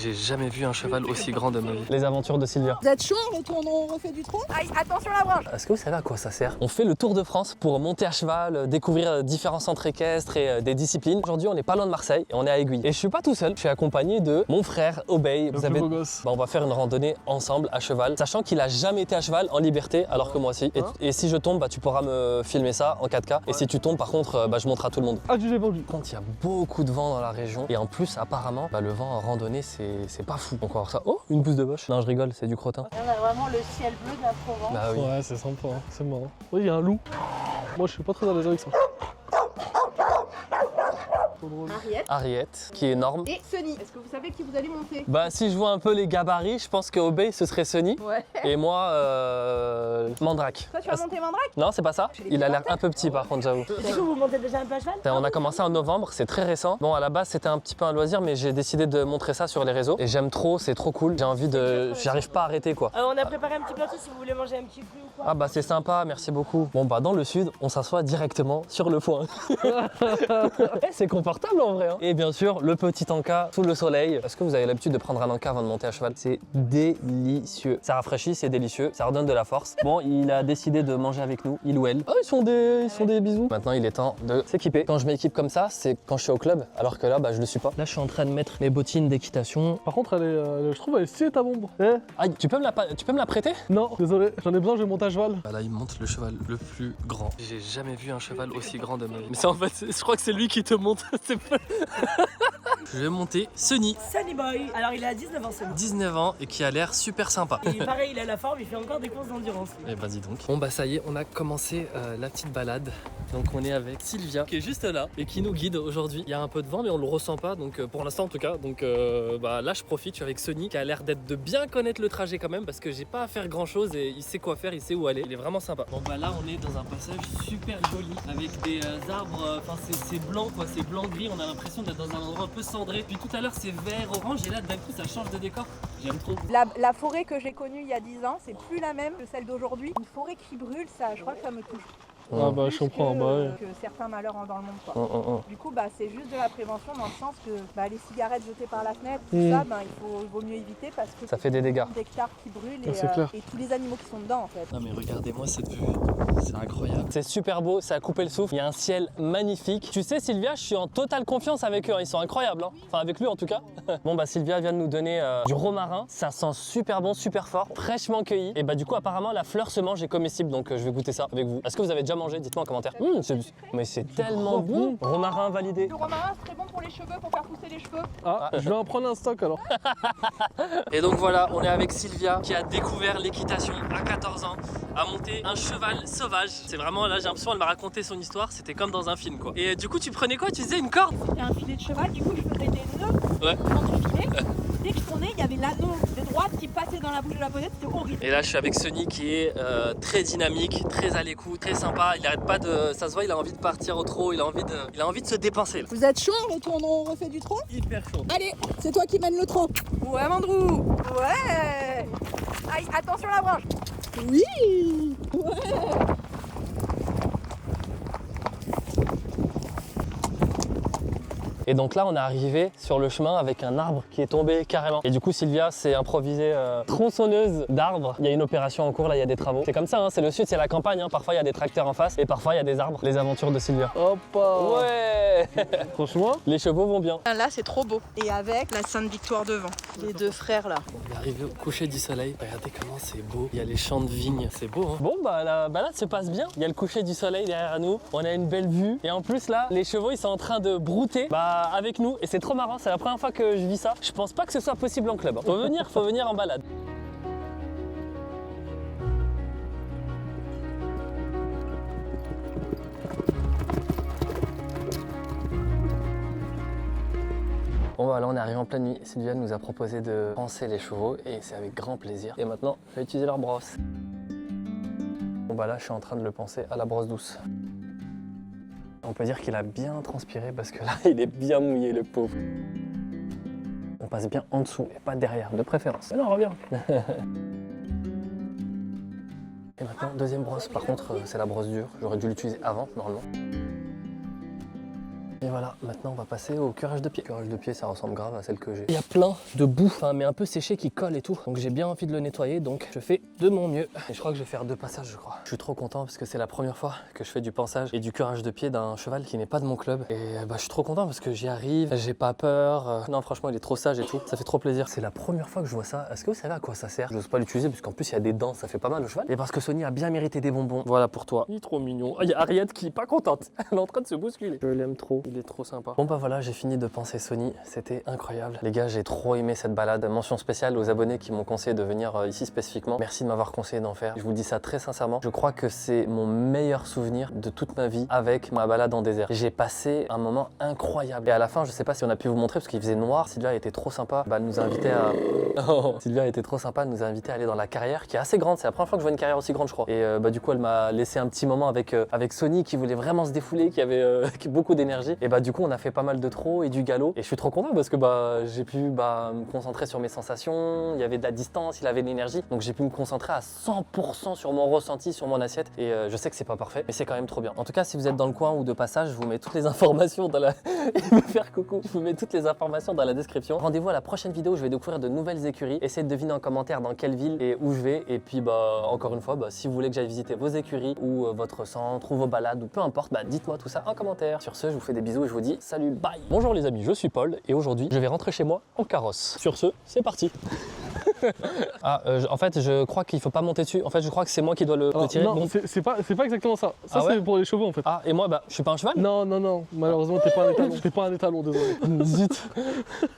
J'ai jamais vu un cheval aussi grand de ma vie. Les aventures de Sylvia. Vous êtes chaud, on refait du trot? Aïe, attention la branche. Est-ce que vous savez à quoi ça sert? On fait le tour de France pour monter à cheval, découvrir différents centres équestres et des disciplines. Aujourd'hui, on n'est pas loin de Marseille et on est à Aiguille. Et je suis pas tout seul, je suis accompagné de mon frère Obey. Vous avez... on va faire une randonnée ensemble à cheval, sachant qu'il a jamais été à cheval en liberté, alors que moi aussi. Et si je tombe, bah, tu pourras me filmer ça en 4K. Et si tu tombes, par contre, bah, je montre à tout le monde. Ah, j'ai vendu. Quand il y a beaucoup de vent dans la région, et en plus, apparemment, bah, le vent en randonnée, c'est pas fou. Donc on va voir ça. Oh, une bouse de boche. Non, je rigole, c'est du crottin. On a vraiment le ciel bleu de la Provence. Bah oui. Ouais, c'est sympa, hein. C'est marrant. Oui, il y a un loup. Moi, je suis pas très à l'aise avec ça. Ariette, qui est énorme. Et Sunny, est-ce que vous savez qui vous allez monter? Bah si je vois un peu les gabarits, je pense que Obey ce serait Sunny. Ouais. Et moi, Mandrake. Toi tu vas monter Mandrake? Non, c'est pas ça. Il a l'air un peu petit par contre, j'avoue. Du coup vous montez déjà un peu à cheval? On a commencé en novembre, c'est très récent. Bon, à la base c'était un petit peu un loisir, mais j'ai décidé de montrer ça sur les réseaux. Et j'aime trop, c'est trop cool. J'ai envie de... J'arrive pas à arrêter quoi. On a préparé un petit plateau si vous voulez manger un petit fruit ou quoi. Ah bah c'est sympa, merci beaucoup. Bon bah dans le sud, on s'assoit directement sur le foin. C'est confortable en vrai. Hein. Et bien sûr, le petit encas sous le soleil. Est-ce que vous avez l'habitude de prendre un encas avant de monter à cheval? C'est délicieux. Ça rafraîchit, c'est délicieux, ça redonne de la force. Bon, il a décidé de manger avec nous, il ou elle. Oh, ils sont des bisous. Maintenant, il est temps de s'équiper. Quand je m'équipe comme ça, c'est quand je suis au club, alors que là, bah je le suis pas. Là, je suis en train de mettre mes bottines d'équitation. Par contre, je trouve elle est stylée ta bombe. Eh Aïe, tu peux me la prêter? non, désolé, j'en ai besoin, je vais monter à cheval. Bah là, il monte le cheval le plus grand. J'ai jamais vu un cheval aussi grand de ma vie. Mais c'est en fait, je crois que c'est lui qui te monte. Je vais monter Sunny, Sunny Boy. Alors il a 19 ans Sunny. 19 ans et qui a l'air super sympa. Et pareil, il a la forme, il fait encore des courses d'endurance. Et bah dis donc. Bon bah ça y est, on a commencé la petite balade. Donc on est avec Sylvia qui est juste là et qui nous guide aujourd'hui. Il y a un peu de vent mais on le ressent pas, donc pour l'instant en tout cas. Donc bah là je profite, je suis avec Sunny qui a l'air d'être de bien connaître le trajet quand même parce que j'ai pas à faire grand chose et il sait quoi faire, il sait où aller. Il est vraiment sympa. Bon bah là on est dans un passage super joli avec des arbres, enfin c'est blanc quoi, c'est blanc-gris. On a l'impression d'être dans un endroit un peu cendré. Puis tout à l'heure c'est vert, orange et là d'un coup ça change de décor. J'aime trop. La forêt que j'ai connue il y a 10 ans, c'est plus la même que celle d'aujourd'hui. Une forêt qui brûle, ça, je crois que ça me touche. Ah bah je comprends, bah ouais. Que certains malheurs dans le monde quoi. Du coup bah c'est juste de la prévention dans le sens que bah, les cigarettes jetées par la fenêtre, tout ça, bah, il vaut mieux éviter parce que ça fait des dégâts. D'hectares qui brûlent et tous les animaux qui sont dedans en fait. Non mais regardez-moi cette vue, c'est incroyable. C'est super beau, ça a coupé le souffle, il y a un ciel magnifique. Tu sais Sylvia, je suis en totale confiance avec eux, ils sont incroyables. Hein. Enfin avec lui en tout cas. Bon bah Sylvia vient de nous donner du romarin, ça sent super bon, super fort, fraîchement cueilli. Et bah du coup apparemment la fleur se mange et comestible, donc je vais goûter ça avec vous. Est-ce que vous avez déjà mangé? Dites-moi en commentaire. Mais c'est tellement bon. Romarin validé. Le romarin c'est très bon pour les cheveux, pour faire pousser les cheveux. Ah, je vais en prendre un stock alors. Et donc voilà, on est avec Sylvia qui a découvert l'équitation à 14 ans, a monté un cheval sauvage. C'est vraiment là, j'ai l'impression, elle m'a raconté son histoire, c'était comme dans un film quoi. Et du coup, tu prenais quoi? Tu disais une corde? C'était un filet de cheval, du coup je faisais des nœuds Ouais. dans du filet. Dès que je tournais, il y avait l'anneau de droite qui passait dans la bouche de la posette, c'était horrible. Et là, je suis avec Sunny qui est très dynamique, très à l'écoute, très sympa. Il arrête pas de, ça se voit, il a envie de partir au trot, il a envie de se dépenser. Là. Vous êtes chaud, on refait du trot? Hyper chaud. Allez, c'est toi qui mène le trot. Ouais Mandrou. Ouais. Aïe, attention la branche. Oui. Ouais. Et donc là, on est arrivé sur le chemin avec un arbre qui est tombé carrément. Et du coup, Sylvia s'est improvisée tronçonneuse d'arbres. Il y a une opération en cours, là, il y a des travaux. C'est comme ça, hein, c'est le sud, c'est la campagne. Hein. Parfois, il y a des tracteurs en face et parfois, il y a des arbres. Les aventures de Sylvia. Hop. Ouais. Franchement, les chevaux vont bien. Là, c'est trop beau. Et avec la Sainte Victoire devant. Les deux frères là. On est arrivé au coucher du soleil. Regardez comment c'est beau. Il y a les champs de vignes. C'est beau, hein. Bon, bah la balade se passe bien. Il y a le coucher du soleil derrière nous. On a une belle vue. Et en plus, là, les chevaux, ils sont en train de brouter avec nous. Et c'est trop marrant. C'est la première fois que je vis ça. Je pense pas que ce soit possible en club. Faut venir en balade. Bon bah là on est arrivé en pleine nuit, Sylvia nous a proposé de panser les chevaux et c'est avec grand plaisir. Et maintenant, je vais utiliser leur brosse. Bon bah là je suis en train de le panser à la brosse douce. On peut dire qu'il a bien transpiré parce que là il est bien mouillé le pauvre. On passe bien en dessous et pas derrière, de préférence. Mais non, reviens. Et maintenant, deuxième brosse. Par contre, c'est la brosse dure. J'aurais dû l'utiliser avant, normalement. Et voilà, maintenant on va passer au curage de pied. Curage de pied, ça ressemble grave à celle que j'ai. Il y a plein de boue, enfin, mais un peu séché qui colle et tout. Donc j'ai bien envie de le nettoyer, donc je fais de mon mieux. Et je crois que je vais faire 2 passages, je crois. Je suis trop content parce que c'est la première fois que je fais du pansage et du curage de pied d'un cheval qui n'est pas de mon club. Et bah, je suis trop content parce que j'y arrive, j'ai pas peur. Non, franchement, il est trop sage et tout. Ça fait trop plaisir. C'est la première fois que je vois ça. Est-ce que vous savez à quoi ça sert? Je n'ose pas l'utiliser parce qu'en plus, il y a des dents, ça fait pas mal au cheval. Et parce que Sony a bien mérité des bonbons. Voilà pour toi. Il est trop mignon. Ah, il y a Ariette qui est pas contente. Elle est en train de se bousculer. Je l'aime trop. Il est trop sympa. Bon, bah voilà, j'ai fini de penser Sony. C'était incroyable. Les gars, j'ai trop aimé cette balade. Mention spéciale aux abonnés qui m'ont conseillé de venir ici spécifiquement. Merci de m'avoir conseillé d'en faire. Je vous dis ça très sincèrement. Je crois que c'est mon meilleur souvenir de toute ma vie avec ma balade en désert. J'ai passé un moment incroyable. Et à la fin, je sais pas si on a pu vous montrer parce qu'il faisait noir. Sylvia était trop sympa. Bah, elle nous a invité à... Sylvia était trop sympa. Elle nous a invité à aller dans la carrière qui est assez grande. C'est la première fois que je vois une carrière aussi grande, je crois. Et bah, du coup, elle m'a laissé un petit moment avec Sony qui voulait vraiment se défouler, qui avait beaucoup d'énergie. Et bah, du coup, on a fait pas mal de trot et du galop. Et je suis trop content parce que bah, j'ai pu me concentrer sur mes sensations. Il y avait de la distance, il avait de l'énergie. Donc j'ai pu me concentrer à 100% sur mon ressenti, sur mon assiette. Et je sais que c'est pas parfait, mais c'est quand même trop bien. En tout cas, si vous êtes dans le coin ou de passage, je vous mets toutes les informations dans la... Il veut faire coucou. Je vous mets toutes les informations dans la description. Rendez-vous à la prochaine vidéo où je vais découvrir de nouvelles écuries. Essayez de deviner en commentaire dans quelle ville et où je vais. Et puis bah encore une fois, bah, si vous voulez que j'aille visiter vos écuries ou votre centre ou vos balades ou peu importe, bah dites-moi tout ça en commentaire. Sur ce, je vous fais des bisous et je vous dis salut, bye. Bonjour les amis, je suis Paul et aujourd'hui, je vais rentrer chez moi en carrosse. Sur ce, c'est parti. En fait, je crois qu'il faut pas monter dessus. En fait, je crois que c'est moi qui dois le tirer. Non, Bon. c'est pas exactement ça. Ça, Ah ouais c'est pour les chevaux en fait. Ah, et moi, bah, je suis pas un cheval? Non, malheureusement, t'es pas un étalon. T'es pas un étalon, désolé. Zut.